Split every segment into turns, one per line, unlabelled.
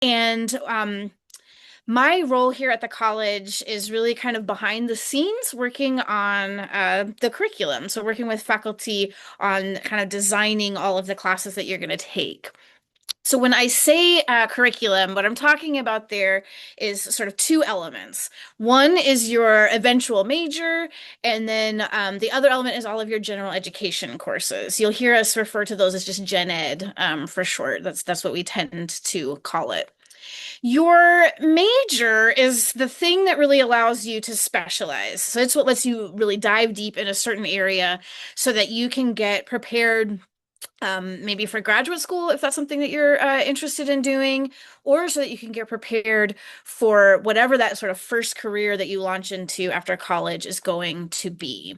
And my role here at the college is really kind of behind the scenes, working on the curriculum. So working with faculty on kind of designing all of the classes that you're going to take. So when I say curriculum, what I'm talking about there is sort of two elements. One is your eventual major, and then the other element is all of your general education courses. You'll hear us refer to those as just Gen Ed for short. That's what we tend to call it. Your major is the thing that really allows you to specialize. So it's what lets you really dive deep in a certain area so that you can get prepared maybe for graduate school if that's something that you're interested in doing, or so that you can get prepared for whatever that sort of first career that you launch into after college is going to be.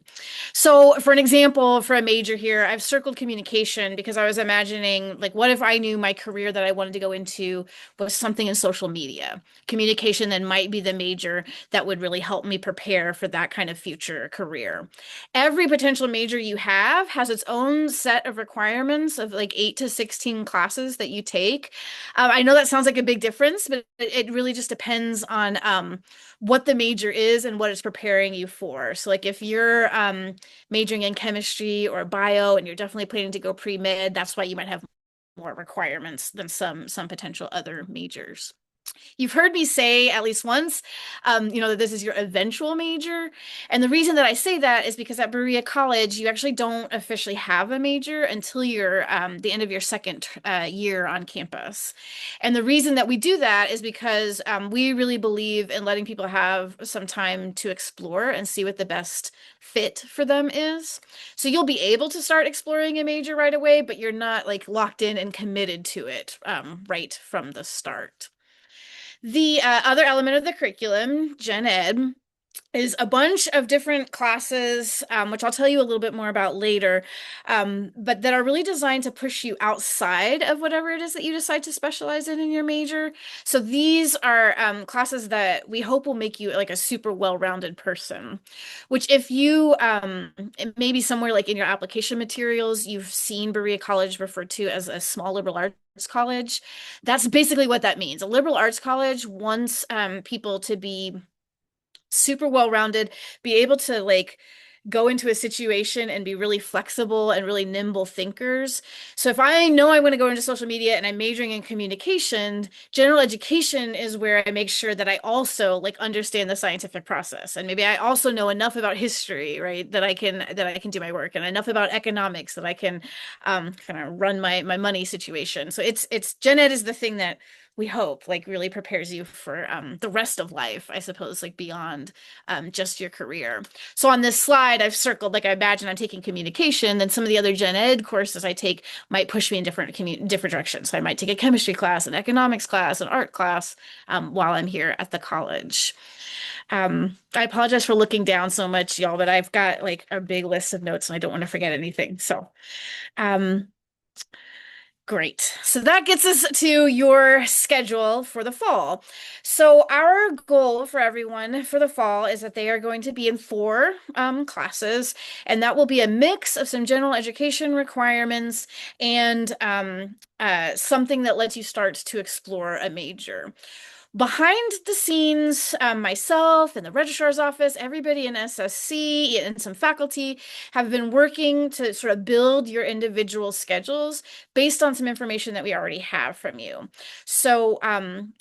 So, for an example, for a major here, I've circled communication because I was imagining, like, what if I knew my career that I wanted to go into was something in social media? Communication then might be the major that would really help me prepare for that kind of future career. Every potential major you have has its own set of requirements of like 8 to 16 classes that you take. I know that sounds like a big difference, but it really just depends on what the major is and what it's preparing you for. So, like if you're majoring in chemistry or bio and you're definitely planning to go pre-med, that's why you might have more requirements than some potential other majors. You've heard me say at least once, that this is your eventual major. And the reason that I say that is because at Berea College, you actually don't officially have a major until you're the end of your second year on campus. And the reason that we do that is because we really believe in letting people have some time to explore and see what the best fit for them is. So you'll be able to start exploring a major right away, but you're not like locked in and committed to it right from the start. The other element of the curriculum, Gen Ed, is a bunch of different classes, which I'll tell you a little bit more about later, but that are really designed to push you outside of whatever it is that you decide to specialize in your major. So these are classes that we hope will make you like a super well-rounded person, which if you maybe somewhere like in your application materials, you've seen Berea College referred to as a small liberal arts college. That's basically what that means. A liberal arts college wants people to be super well-rounded, be able to like go into a situation and be really flexible and really nimble thinkers. So if I know I want to go into social media and I'm majoring in communication, general education is where I make sure that I also like understand the scientific process. And maybe I also know enough about history, right, that I can do my work and enough about economics that I can kind of run my money situation. So it's gen ed is the thing that we hope like really prepares you for the rest of life, I suppose, like beyond just your career. So on this slide, I've circled, like I imagine I'm taking communication, then some of the other gen ed courses I take might push me in different directions. So I might take a chemistry class, an economics class, an art class while I'm here at the college. I apologize for looking down so much, y'all, but I've got like a big list of notes and I don't want to forget anything. So, um, great. So that gets us to your schedule for the fall. So our goal for everyone for the fall is that they are going to be in four classes, and that will be a mix of some general education requirements and something that lets you start to explore a major. Behind the scenes, myself and the registrar's office, everybody in SSC and some faculty have been working to sort of build your individual schedules based on some information that we already have from you. So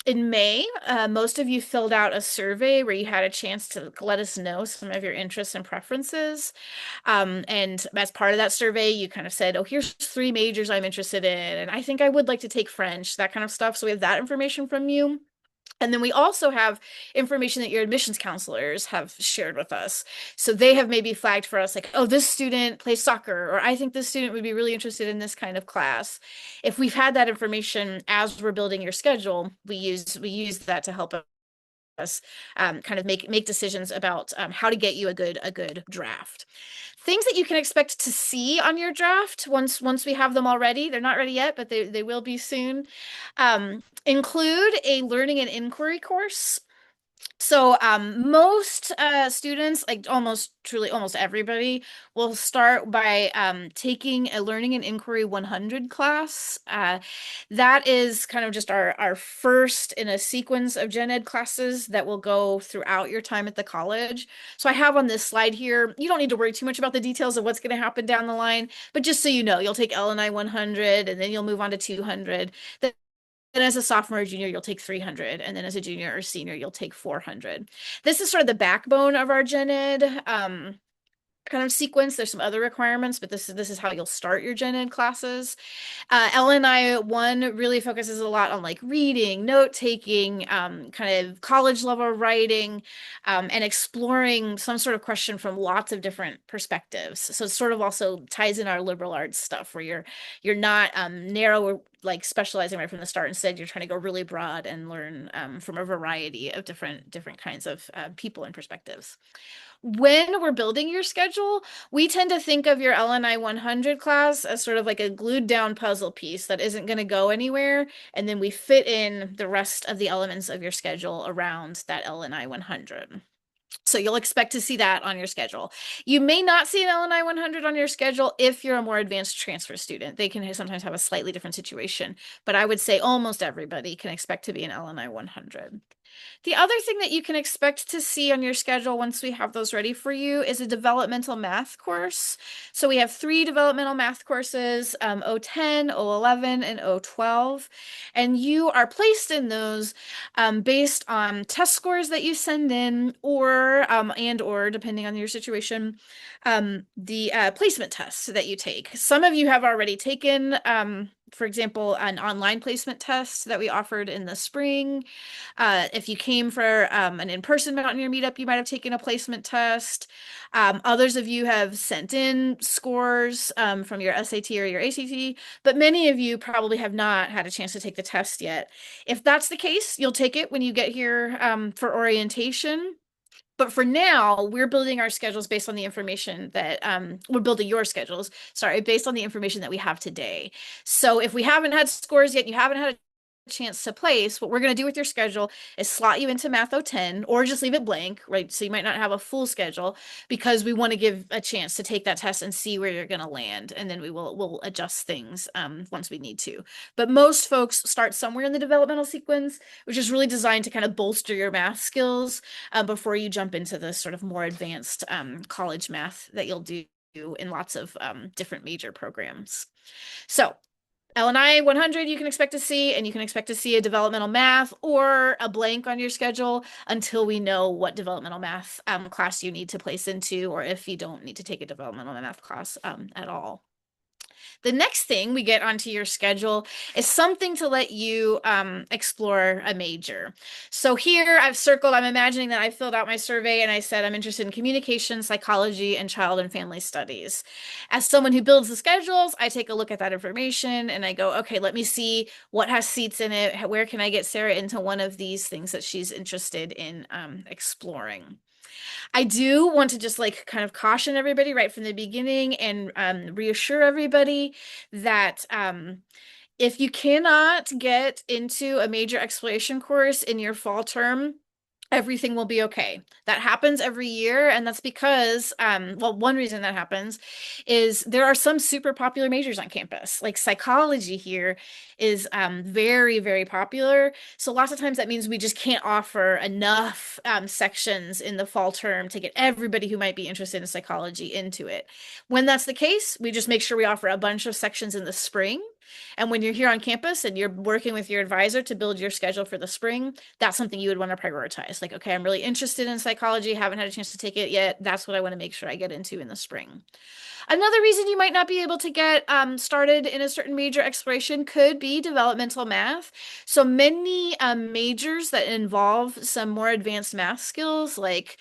in May, most of you filled out a survey where you had a chance to let us know some of your interests and preferences. And as part of that survey, you kind of said, oh, here's three majors I'm interested in, and I think I would like to take French, that kind of stuff. So we have that information from you. And then we also have information that your admissions counselors have shared with us. So they have maybe flagged for us like, oh, this student plays soccer, or I think this student would be really interested in this kind of class. If we've had that information as we're building your schedule, we use that to help us kind of make decisions about how to get you a good draft. Things that you can expect to see on your draft once we have them all ready. They're not ready yet, but they will be soon. Include a learning and inquiry course. So most students, like almost truly almost everybody, will start by taking a Learning and Inquiry 100 class. That is kind of just our first in a sequence of gen ed classes that will go throughout your time at the college. So I have on this slide here, you don't need to worry too much about the details of what's going to happen down the line, but just so you know, you'll take L&I 100 and then you'll move on to 200. Then as a sophomore or junior, you'll take 300. And then as a junior or senior, you'll take 400. This is sort of the backbone of our gen ed kind of sequence. There's some other requirements, but this is how you'll start your gen ed classes. L&I 1 really focuses a lot on like reading, note taking, kind of college level writing, and exploring some sort of question from lots of different perspectives. So it sort of also ties in our liberal arts stuff where you're not narrow, like specializing right from the start. Instead, you're trying to go really broad and learn from a variety of different kinds of people and perspectives. When we're building your schedule, we tend to think of your L&I 100 class as sort of like a glued down puzzle piece that isn't going to go anywhere. And then we fit in the rest of the elements of your schedule around that L&I 100. So you'll expect to see that on your schedule. You may not see an L&I 100 on your schedule if you're a more advanced transfer student. They can sometimes have a slightly different situation, but I would say almost everybody can expect to be an L&I 100. The other thing that you can expect to see on your schedule once we have those ready for you is a developmental math course. So we have 3 developmental math courses, O10, O11, and O12. And you are placed in those based on test scores that you send in or depending on your situation, the placement tests that you take. Some of you have already taken, for example, an online placement test that we offered in the spring. If you came for an in-person Mountaineer meetup, you might have taken a placement test. Others of you have sent in scores from your SAT or your ACT, but many of you probably have not had a chance to take the test yet. If that's the case, you'll take it when you get here for orientation. But for now, we're building our schedules based on the information that we're building your schedules, sorry, based on the information that we have today. So if we haven't had scores yet, you haven't had a chance to place, what we're going to do with your schedule is slot you into Math 010 or just leave it blank, right? So you might not have a full schedule because we want to give a chance to take that test and see where you're going to land. And then we'll adjust things once we need to. But most folks start somewhere in the developmental sequence, which is really designed to kind of bolster your math skills before you jump into the sort of more advanced college math that you'll do in lots of different major programs. So L&I 100 you can expect to see, and you can expect to see a developmental math or a blank on your schedule until we know what developmental math class you need to place into, or if you don't need to take a developmental math class at all. The next thing we get onto your schedule is something to let you explore a major. So here I've circled, I'm imagining that I filled out my survey and I said I'm interested in communication, psychology, and child and family studies. As someone who builds the schedules, I take a look at that information and I go, okay, let me see what has seats in it. Where can I get Sarah into one of these things that she's interested in exploring? I do want to just like kind of caution everybody right from the beginning and reassure everybody that if you cannot get into a major exploration course in your fall term, everything will be okay. That happens every year, and that's because, well, one reason that happens is there are some super popular majors on campus. Like psychology here is very, very popular. So lots of times that means we just can't offer enough sections in the fall term to get everybody who might be interested in psychology into it. When that's the case, we just make sure we offer a bunch of sections in the spring. And when you're here on campus and you're working with your advisor to build your schedule for the spring, that's something you would want to prioritize. Like, okay, I'm really interested in psychology, haven't had a chance to take it yet. That's what I want to make sure I get into in the spring. Another reason you might not be able to get started in a certain major exploration could be developmental math. So many majors that involve some more advanced math skills like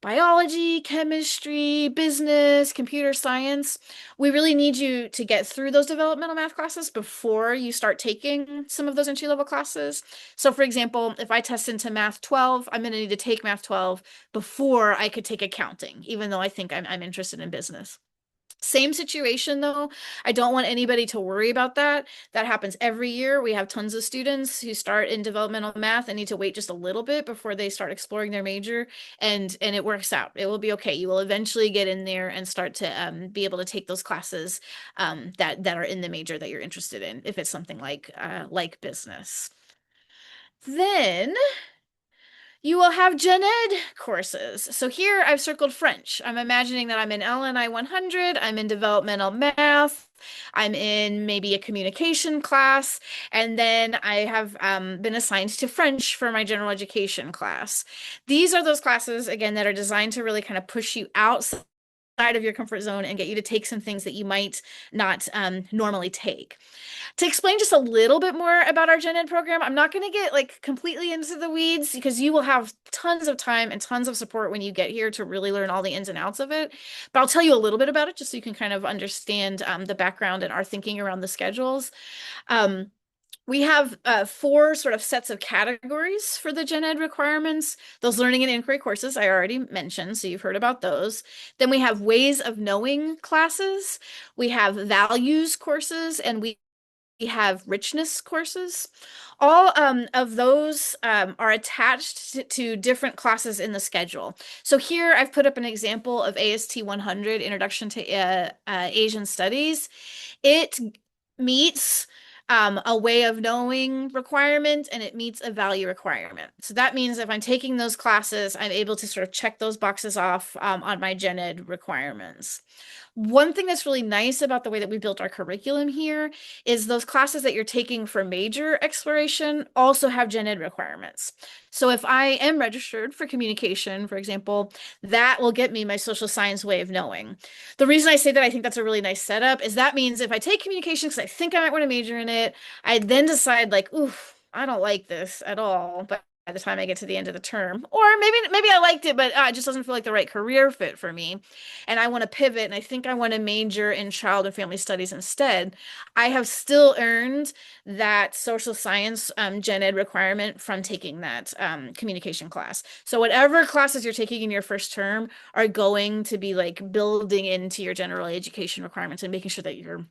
biology, chemistry, business, computer science. We really need you to get through those developmental math classes before you start taking some of those entry-level classes. So for example, if I test into Math 12, I'm going to need to take Math 12 before I could take accounting, even though I think I'm interested in business. Same situation though. I don't want anybody to worry about that. That happens every year. We have tons of students who start in developmental math and need to wait just a little bit before they start exploring their major, and it works out. It will be okay. You will eventually get in there and start to be able to take those classes that are in the major that you're interested in, if it's something like business. Then you will have gen ed courses. So here I've circled French. I'm imagining that I'm in LNI 100, I'm in developmental math, I'm in maybe a communication class, and then I have been assigned to French for my general education class. These are those classes, again, that are designed to really kind of push you outside of your comfort zone and get you to take some things that you might not normally take. To explain just a little bit more about our gen ed program, I'm not going to get like completely into the weeds because you will have tons of time and tons of support when you get here to really learn all the ins and outs of it. But I'll tell you a little bit about it just so you can kind of understand the background and our thinking around the schedules. Um, we have four sort of sets of categories for the gen ed requirements. Those learning and inquiry courses I already mentioned, so you've heard about those. Then we have ways of knowing classes. We have values courses, and we have richness courses. All of those are attached to different classes in the schedule. So here I've put up an example of AST 100, Introduction to Asian Studies. It meets a way of knowing requirement and it meets a value requirement. So that means if I'm taking those classes, I'm able to sort of check those boxes off on my gen ed requirements. One thing that's really nice about the way that we built our curriculum here is those classes that you're taking for major exploration also have gen ed requirements. So if I am registered for communication, for example, that will get me my social science way of knowing. The reason I say that I think that's a really nice setup is that means if I take communication because I think I might want to major in it, I then decide like, oof, I don't like this at all. But by the time I get to the end of the term, or maybe I liked it, but it just doesn't feel like the right career fit for me, and I want to pivot, and I think I want to major in child and family studies instead. I have still earned that social science gen ed requirement from taking that communication class. So whatever classes you're taking in your first term are going to be like building into your general education requirements and making sure that you're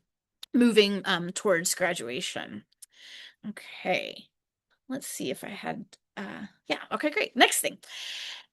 moving towards graduation. Okay. Let's see if I had yeah, okay, great. Next thing.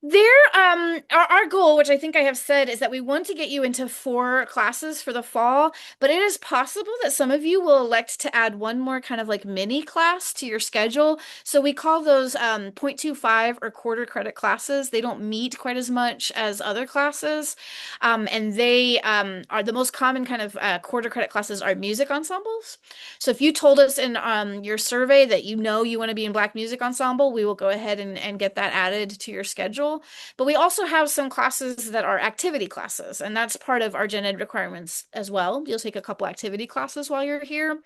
Our goal, which I think I have said, is that we want to get you into 4 classes for the fall, but it is possible that some of you will elect to add one more kind of like mini class to your schedule. So we call those 0.25 or quarter credit classes. They don't meet quite as much as other classes. And they are the most common kind of quarter credit classes are music ensembles. So if you told us in your survey that you know you want to be in Black Music Ensemble, we will go ahead and get that added to your schedule. But we also have some classes that are activity classes, and that's part of our gen ed requirements as well. You'll take a couple activity classes while you're here.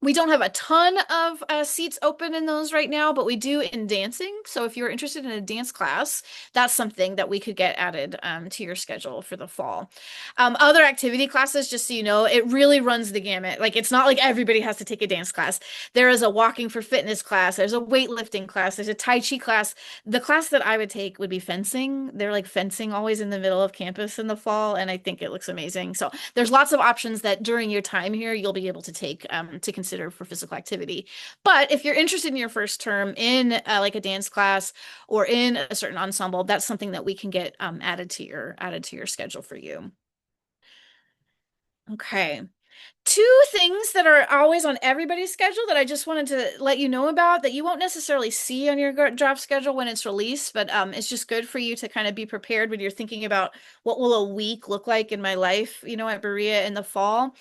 We don't have a ton of seats open in those right now, but we do in dancing. So if you're interested in a dance class, that's something that we could get added to your schedule for the fall. Other activity classes, just so you know, it really runs the gamut. Like it's not like everybody has to take a dance class. There is a walking for fitness class. There's a weightlifting class. There's a Tai Chi class. The class that I would take would be fencing. They're like fencing always in the middle of campus in the fall, and I think it looks amazing. So there's lots of options that during your time here, you'll be able to take to consider for physical activity. But if you're interested in your first term in like a dance class or in a certain ensemble, that's something that we can get added to your schedule for you. Okay. 2 things that are always on everybody's schedule that I just wanted to let you know about that you won't necessarily see on your draft schedule when it's released, but it's just good for you to kind of be prepared when you're thinking about what will a week look like in my life, at Berea in the fall,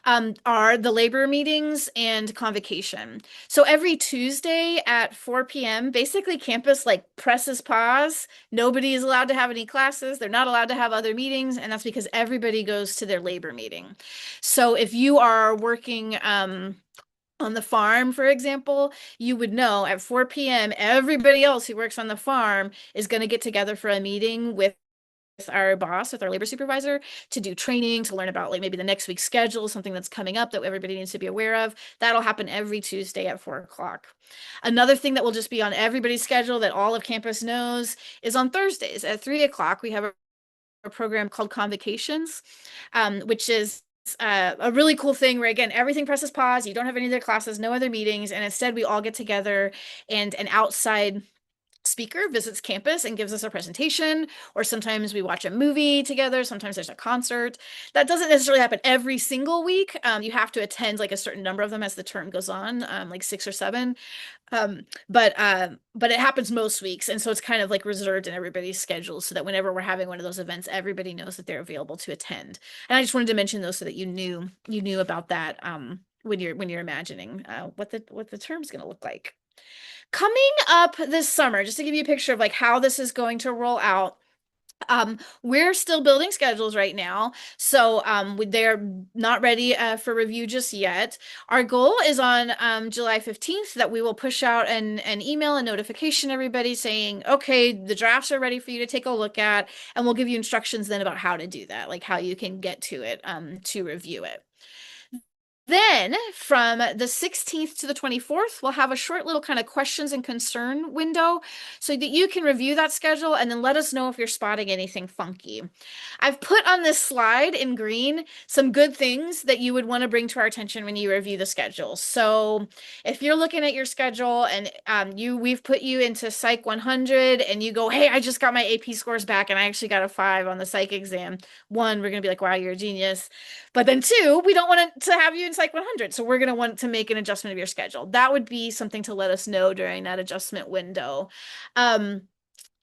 are the labor meetings and convocation. So every Tuesday at 4 p.m., basically campus like presses pause. Nobody is allowed to have any classes. They're not allowed to have other meetings, and that's because everybody goes to their labor meeting. So if you are working on the farm, for example, you would know at 4 p.m., everybody else who works on the farm is going to get together for a meeting with our boss, with our labor supervisor, to do training, to learn about like maybe the next week's schedule, something that's coming up that everybody needs to be aware of. That'll happen every Tuesday at 4 o'clock. Another thing that will just be on everybody's schedule that all of campus knows is on Thursdays at 3 o'clock, we have a program called Convocations, which is a really cool thing where again everything presses pause. You don't have any other classes, no other meetings, and instead we all get together and an outside speaker visits campus and gives us a presentation, or sometimes we watch a movie together. Sometimes there's a concert. That doesn't necessarily happen every single week. You have to attend like a certain number of them as the term goes on, like 6 or 7. But it happens most weeks, and so it's kind of like reserved in everybody's schedule so that whenever we're having one of those events, everybody knows that they're available to attend. And I just wanted to mention those so that you knew about that when you're imagining what the term's going to look like. Coming up this summer, just to give you a picture of like how this is going to roll out. We're still building schedules right now, so they're not ready for review just yet. Our goal is on July 15th that we will push out an email and notification to everybody saying, okay, the drafts are ready for you to take a look at, and we'll give you instructions then about how to do that, like how you can get to it to review it. Then from the 16th to the 24th, we'll have a short little kind of questions and concern window so that you can review that schedule and then let us know if you're spotting anything funky. I've put on this slide in green some good things that you would want to bring to our attention when you review the schedule. So if you're looking at your schedule and we've put you into Psych 100 and you go, hey, I just got my AP scores back and I actually got a 5 on the psych exam. 1, we're going to be like, wow, you're a genius. But then 2, we don't want to have you in Psych 100. So we're going to want to make an adjustment of your schedule. That would be something to let us know during that adjustment window.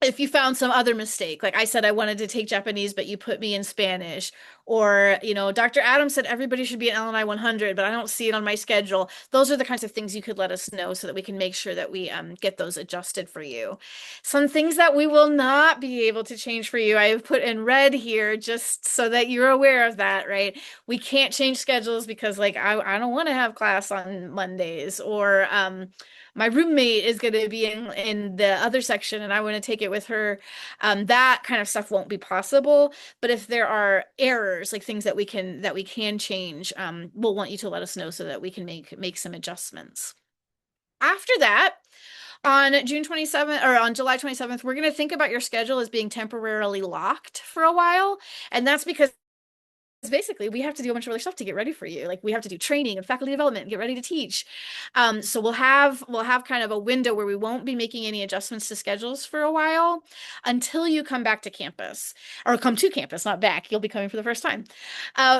If you found some other mistake, like I said, I wanted to take Japanese, but you put me in Spanish, or, Dr. Adams said everybody should be an LNI 100, but I don't see it on my schedule. Those are the kinds of things you could let us know so that we can make sure that we get those adjusted for you. Some things that we will not be able to change for you, I have put in red here just so that you're aware of that, right? We can't change schedules because like I don't want to have class on Mondays, or my roommate is going to be in the other section and I want to take it with her. That kind of stuff won't be possible. But if there are errors, like things that we can change, we'll want you to let us know so that we can make some adjustments. After that, on June 27th or on July 27th, we're going to think about your schedule as being temporarily locked for a while. And that's because basically we have to do a bunch of other stuff to get ready for you. Like we have to do training and faculty development and get ready to teach. So we'll have kind of a window where we won't be making any adjustments to schedules for a while until you come back to campus, or come to campus, not back. You'll be coming for the first time.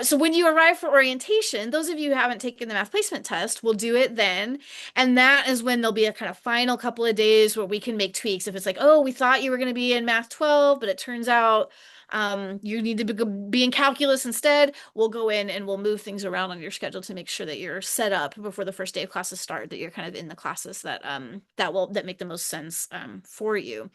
So when you arrive for orientation, those of you who haven't taken the math placement test will do it then. And that is when there'll be a kind of final couple of days where we can make tweaks. If it's like, oh, we thought you were going to be in math 12, but it turns out you need to be in calculus instead, we'll go in and we'll move things around on your schedule to make sure that you're set up before the first day of classes start, that you're kind of in the classes that make the most sense for you.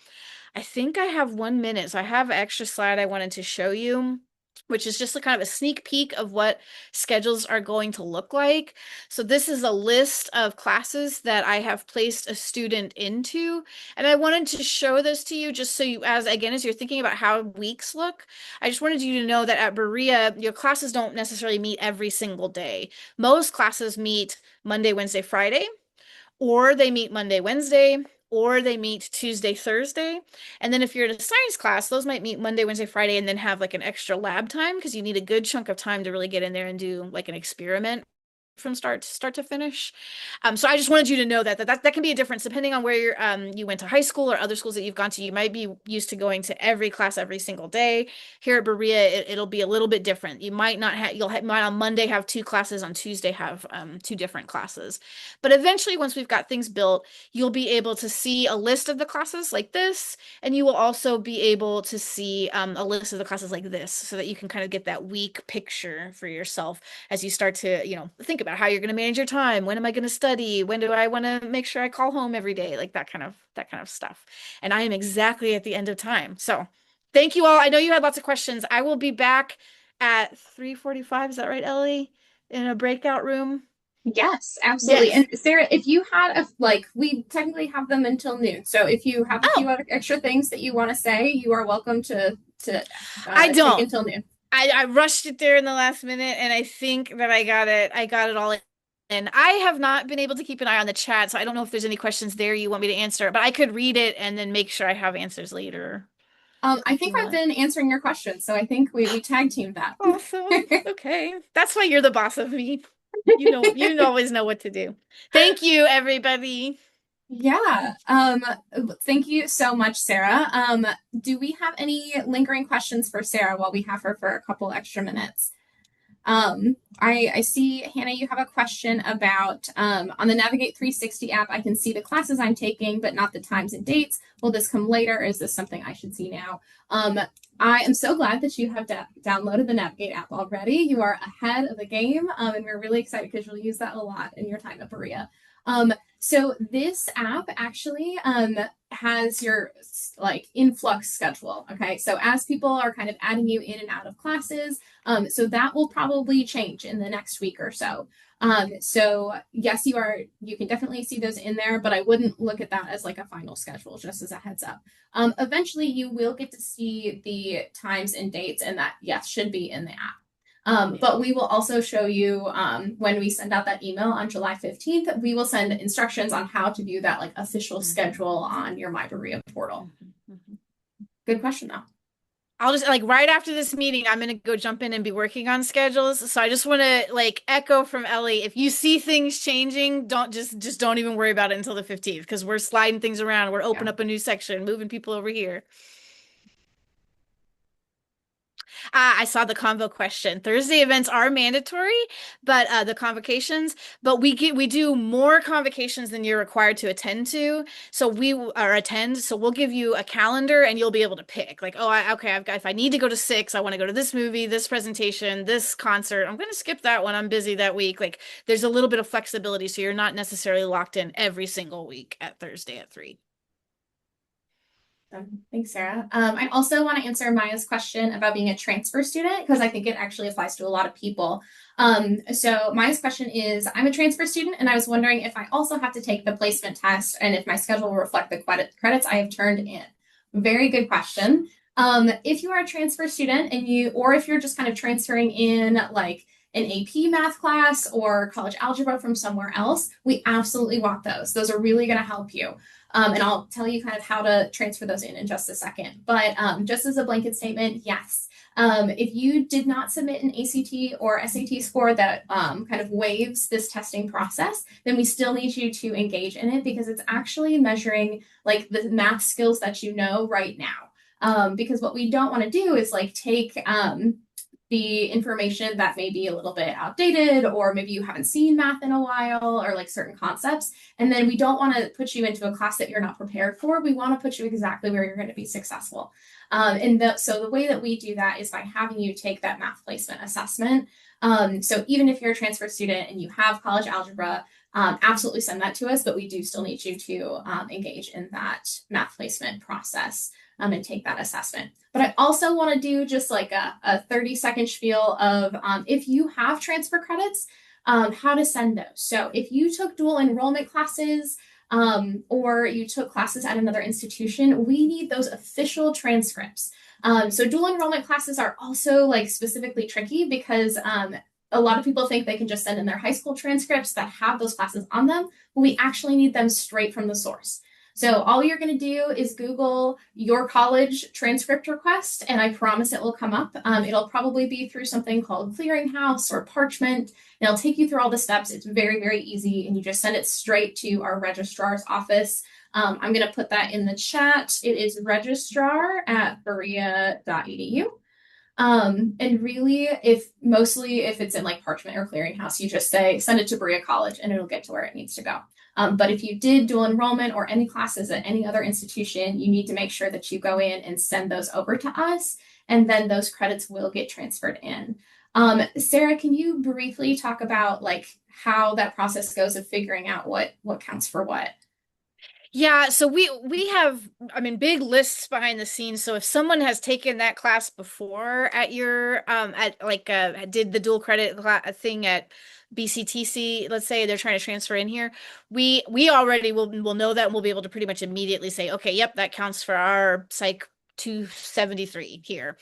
I think I have 1 minute, so I have an extra slide I wanted to show you, which is just a kind of a sneak peek of what schedules are going to look like. So this is a list of classes that I have placed a student into, and I wanted to show this to you just so you, as you're thinking about how weeks look, I just wanted you to know that at Berea, your classes don't necessarily meet every single day. Most classes meet Monday, Wednesday, Friday, or they meet Monday, Wednesday, or they meet Tuesday, Thursday. And then if you're in a science class, those might meet Monday, Wednesday, Friday, and then have like an extra lab time because you need a good chunk of time to really get in there and do like an experiment from start to finish. So I just wanted you to know that can be a difference depending on where you went to high school or other schools that you've gone to. You might be used to going to every class every single day. Here at Berea, it'll be a little bit different. You might not have might on Monday have 2 classes, on Tuesday have 2 different classes. But eventually, once we've got things built, you'll be able to see a list of the classes like this, and you will also be able to see a list of the classes like this, so that you can kind of get that week picture for yourself as you start to think about how you're going to manage your time. When am I going to study? When do I want to make sure I call home every day? Like that kind of stuff. And I am exactly at the end of time. So thank you all. I know you had lots of questions. I will be back at 3:45. Is that right, Ellie? In a breakout room?
Yes, absolutely.
Yes.
And Sarah, if you had we technically have them until noon. So if you have a few
Oh,
other extra things that you want to say, you are welcome to
I
take
don't.
until noon.
I rushed it there in the last minute, and I think that I got it all in. And I have not been able to keep an eye on the chat, so I don't know if there's any questions there you want me to answer, but I could read it and then make sure I have answers later.
I
if
think
you
I've
want.
been answering your questions, so I think we tag teamed that.
Awesome. Okay. That's why you're the boss of me. You always know what to do. Thank you, everybody.
Yeah. Thank you so much, Sarah. Do we have any lingering questions for Sarah while we have her for a couple extra minutes? I see, Hannah, you have a question about on the Navigate 360 app, I can see the classes I'm taking, but not the times and dates. Will this come later? Or is this something I should see now? I am so glad that you have downloaded the Navigate app already. You are ahead of the game, and we're really excited because you'll use that a lot in your time at Berea. So this app actually has your like influx schedule. Okay, so as people are kind of adding you in and out of classes, so that will probably change in the next week or so. So yes, you can definitely see those in there, but I wouldn't look at that as like a final schedule, just as a heads up. Eventually you will get to see the times and dates, and that yes should be in the app. But we will also show you when we send out that email on July 15th, we will send instructions on how to view that like official schedule on your My Berea portal. Good question though.
I'll just like right after this meeting, I'm gonna go jump in and be working on schedules. So I just want to like echo from Ellie. If you see things changing, don't don't even worry about it until the 15th because we're sliding things around. We're opening up a new section, moving people over here. I saw the convo question. Thursday events are mandatory, but the convocations, but we do more convocations than you're required to attend to. So we or attend. So we'll give you a calendar and you'll be able to pick. Like, oh, okay, I've got if I need to go to six, I want to go to this movie, this presentation, this concert. I'm going to skip that one. I'm busy that week. Like, there's a little bit of flexibility, so you're not necessarily locked in every single week at Thursday at 3.
Thanks, Sarah. I also want to answer Maya's question about being a transfer student because I think it actually applies to a lot of people. So Maya's question is, I'm a transfer student and I was wondering if I also have to take the placement test and if my schedule will reflect the credits I have turned in. Very good question. If you are a transfer student or if you're just kind of transferring in like an AP math class or college algebra from somewhere else, we absolutely want those. Those are really going to help you. And I'll tell you kind of how to transfer those in just a second. But just as a blanket statement, yes. If you did not submit an ACT or SAT score that kind of waives this testing process, then we still need you to engage in it because it's actually measuring like the math skills that you know right now. Because what we don't want to do is like take the information that may be a little bit outdated, or maybe you haven't seen math in a while, or like certain concepts. And then we don't want to put you into a class that you're not prepared for. We want to put you exactly where you're going to be successful. So the way that we do that is by having you take that math placement assessment. So even if you're a transfer student and you have college algebra, absolutely send that to us, but we do still need you to engage in that math placement process and take that assessment. But I also want to do just like a 30-second spiel of if you have transfer credits, how to send those. So if you took dual enrollment classes or you took classes at another institution, we need those official transcripts. So dual enrollment classes are also like specifically tricky because a lot of people think they can just send in their high school transcripts that have those classes on them, but we actually need them straight from the source. So all you're going to do is Google your college transcript request, and I promise it will come up. It'll probably be through something called Clearinghouse or Parchment. And it'll take you through all the steps. It's very, very easy, and you just send it straight to our registrar's office. I'm going to put that in the chat. It is registrar@berea.edu. And really, if it's in like Parchment or Clearinghouse, you just send it to Berea College and it'll get to where it needs to go. But if you did dual enrollment or any classes at any other institution, you need to make sure that you go in and send those over to us, and then those credits will get transferred in. Sarah, can you briefly talk about like how that process goes of figuring out what counts for what?
Yeah, so we have, I mean, big lists behind the scenes. So if someone has taken that class before at your at like did the dual credit thing at BCTC, let's say they're trying to transfer in here, we already will know that and we'll be able to pretty much immediately say, okay, yep, that counts for our Psych 273 here.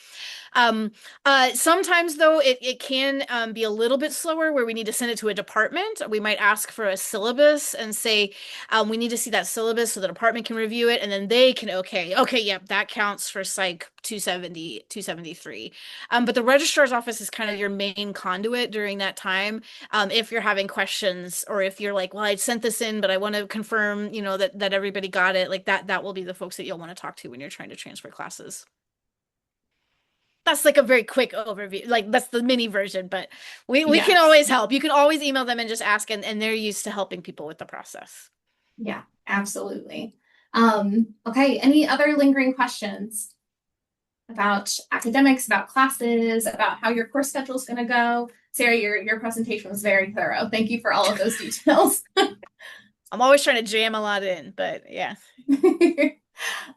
Sometimes though it can be a little bit slower where we need to send it to a department. We might ask for a syllabus and say we need to see that syllabus so the department can review it and then they can okay, yep, that counts for Psych 270, 273. But the registrar's office is kind of your main conduit during that time. If you're having questions, or if you're like, well, I sent this in, but I want to confirm, that everybody got it, like that will be the folks that you'll want to talk to when you're trying to transfer classes. That's like a very quick overview. Like that's the mini version, but we can
Yes.
always help. You can always email them and just ask, and they're used to helping people with the process.
Yeah, absolutely. Okay, any other lingering questions about academics, about classes, about how your course schedule is going to go? Sarah, your presentation was very thorough. Thank you for all of those details.
I'm always trying to jam a lot in, but yeah.
I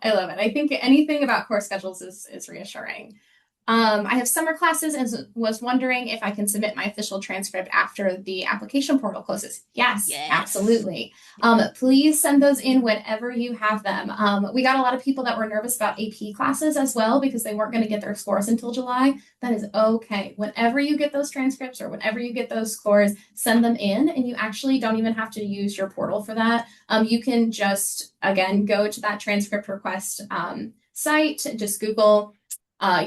love it. I think anything about course schedules is reassuring. I have summer classes and was wondering if I can submit my official transcript after the application portal closes. Yes,
Yes.
absolutely. Please send those in whenever you have them. We got a lot of people that were nervous about AP classes as well because they weren't going to get their scores until July. That is okay. Whenever you get those transcripts or whenever you get those scores, send them in, and you actually don't even have to use your portal for that. You can just, again, go to that transcript request site, just Google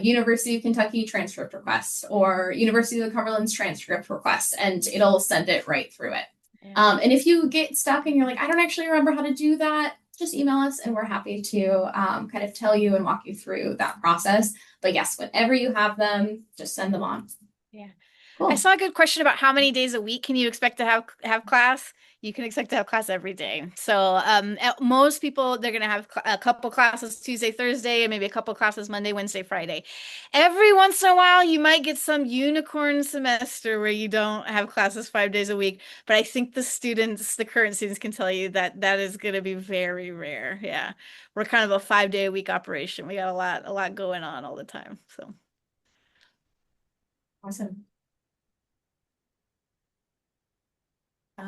University of Kentucky transcript request or University of the Cumberland's transcript request, and it'll send it right through it.
Yeah.
And if you get stuck and you're like, I don't actually remember how to do that, just email us and we're happy to kind of tell you and walk you through that process. But yes, whenever you have them, just send them on.
Yeah.
Cool.
I saw a good question about how many days a week can you expect to have class? You can expect to have class every day. So most people, they're going to have a couple classes Tuesday, Thursday, and maybe a couple classes Monday, Wednesday, Friday. Every once in a while, you might get some unicorn semester where you don't have classes 5 days a week. But I think the current students can tell you that that is going to be very rare. Yeah. We're kind of a 5 day a week operation. We got a lot going on all the time. So.
Awesome.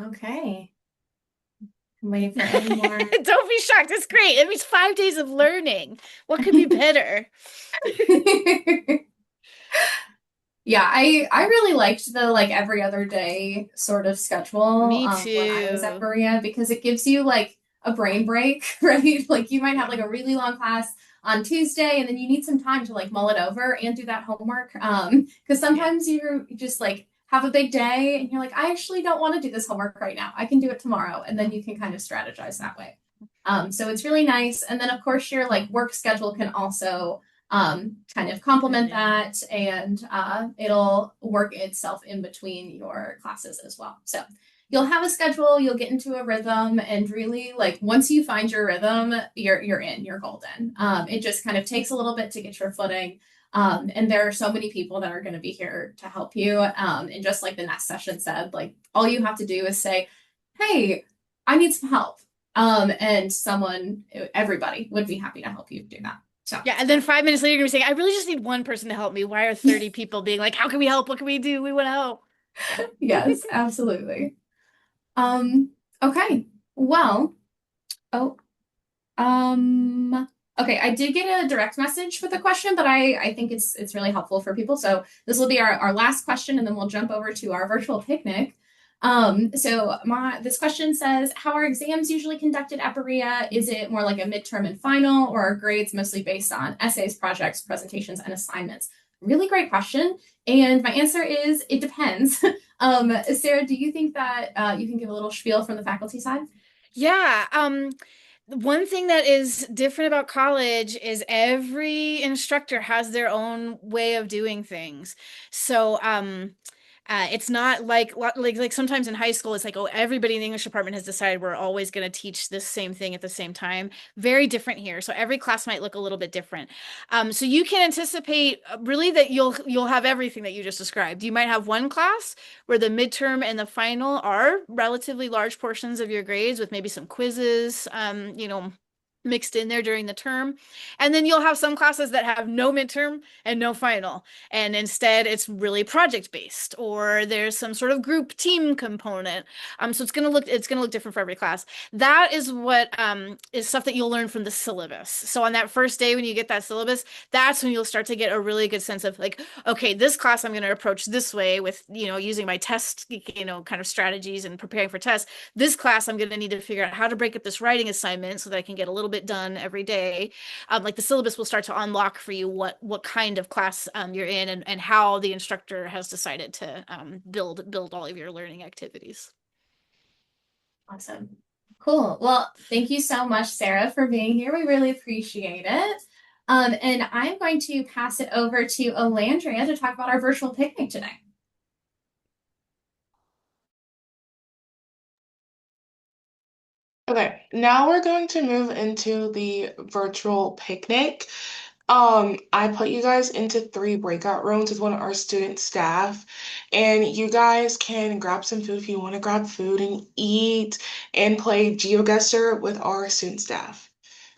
Okay. I'm waiting for any more.
Don't be shocked. It's great. It means 5 days of learning. What could be better?
Yeah, I really liked the like every other day sort of schedule
Me
when I was at
too.
Berea because it gives you like a brain break, right? Like you might have like a really long class on Tuesday and then you need some time to like mull it over and do that homework. Because sometimes you just like have a big day and you're like, I actually don't want to do this homework right now. I can do it tomorrow. And then you can kind of strategize that way. So it's really nice. And then of course your like work schedule can also kind of complement that and it'll work itself in between your classes as well. So you'll have a schedule, you'll get into a rhythm, and really like once you find your rhythm, you're golden. It just kind of takes a little bit to get your footing. And there are so many people that are going to be here to help you. And just like the next session said, like all you have to do is say, hey, I need some help. And everybody would be happy to help you do that. So
Yeah, and then 5 minutes later, you're gonna be saying, I really just need one person to help me. Why are 30 people being like, how can we help? What can we do? We want to help.
yes, absolutely. Okay. Well, oh, okay, I did get a direct message with a question, but I think it's really helpful for people. So this will be our last question, and then we'll jump over to our virtual picnic. So this question says, how are exams usually conducted at Berea? Is it more like a midterm and final, or are grades mostly based on essays, projects, presentations, and assignments? Really great question. And my answer is it depends. Sarah, do you think that you can give a little spiel from the faculty side?
Yeah. One thing that is different about college is every instructor has their own way of doing things. So, it's not like sometimes in high school, it's like, oh, everybody in the English department has decided we're always going to teach this same thing at the same time. Very different here. So every class might look a little bit different. So you can anticipate really that you'll have everything that you just described. You might have one class where the midterm and the final are relatively large portions of your grades with maybe some quizzes, mixed in there during the term. And then you'll have some classes that have no midterm and no final. And instead it's really project based, or there's some sort of group team component. So it's gonna look different for every class. That is what is stuff that you'll learn from the syllabus. So on that first day when you get that syllabus, that's when you'll start to get a really good sense of like, okay, this class I'm gonna approach this way with, using my test, kind of strategies and preparing for tests. This class I'm gonna need to figure out how to break up this writing assignment so that I can get a little bit done every day, like the syllabus will start to unlock for you what kind of class you're in and how the instructor has decided to build all of your learning activities.
Awesome. Cool. Well, thank you so much, Sarah, for being here. We really appreciate it. And I'm going to pass it over to Alandria to talk about our virtual picnic today.
Okay, now we're going to move into the virtual picnic. I put you guys into three breakout rooms with one of our student staff, and you guys can grab some food if you want to grab food and eat and play GeoGuessr with our student staff.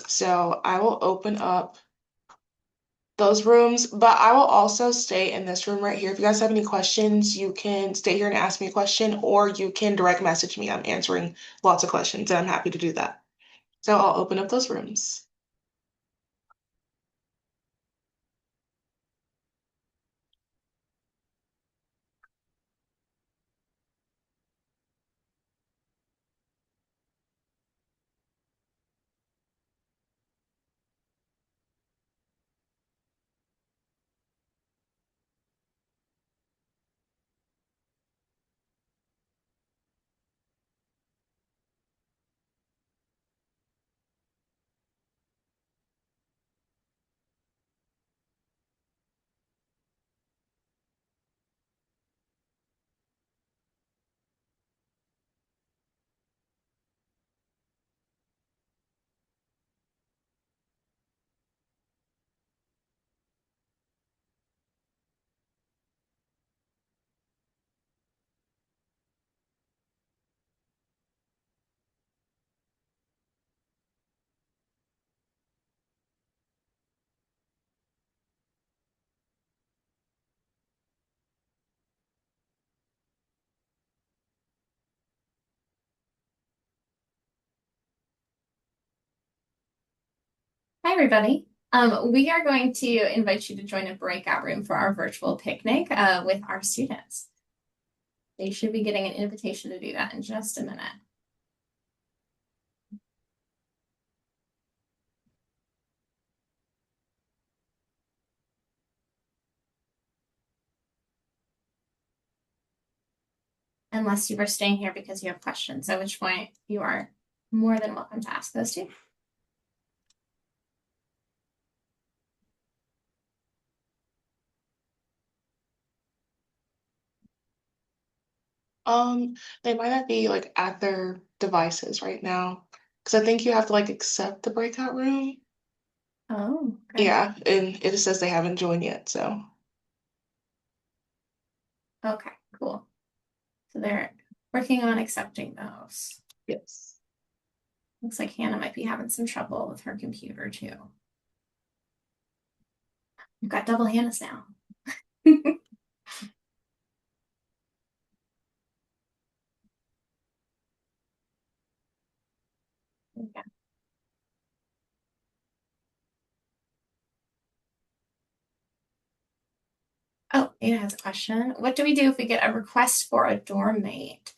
So I will open up those rooms, but I will also stay in this room right here. If you guys have any questions, you can stay here and ask me a question, or you can direct message me. I'm answering lots of questions, and I'm happy to do that. So I'll open up those rooms.
Hi, everybody. We are going to invite you to join a breakout room for our virtual picnic with our students. They should be getting an invitation to do that in just a minute. Unless you were staying here because you have questions, at which point you are more than welcome to ask those too.
They might not be like at their devices right now, because I think you have to like accept the breakout room.
Oh, okay.
Yeah, and it says they haven't joined yet, so
Okay, cool. So they're working on accepting those.
yes.
Looks like Hannah might be having some trouble with her computer too. We've got double Hannahs now. Okay. Oh, Ada has a question. What do we do if we get a request for a dorm mate?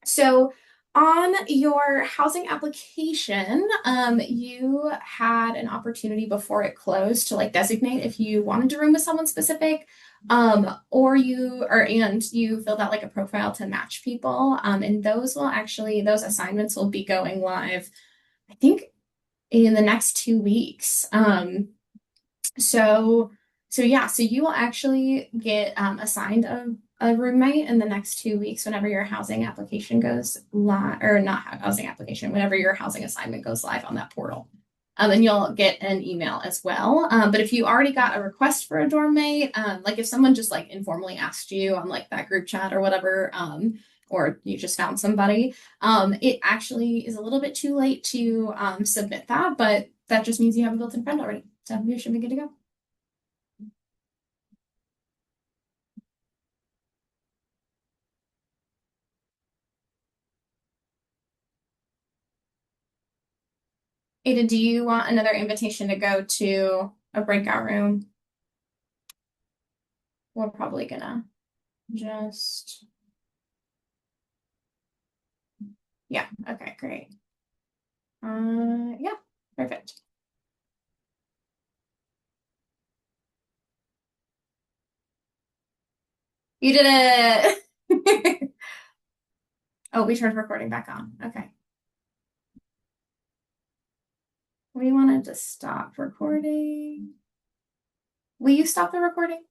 So on your housing application, you had an opportunity before it closed to like designate if you wanted to room with someone specific, and you filled out like a profile to match people. And those assignments will be going live, I think, in the next 2 weeks. So so you will actually get assigned a roommate in the next 2 weeks whenever your housing application goes live, or not housing application, whenever your housing assignment goes live on that portal. And you'll get an email as well. But if you already got a request for a dorm mate, like if someone just like informally asked you on like that group chat or whatever, or you just found somebody, it actually is a little bit too late to submit that, but that just means you have a built-in friend already. So you should be good to go. Ada, do you want another invitation to go to a breakout room? We're probably gonna just, yeah, okay, great. Yeah, perfect. You did it. Oh, we turned recording back on. Okay. We wanted to stop recording. Will you stop the recording?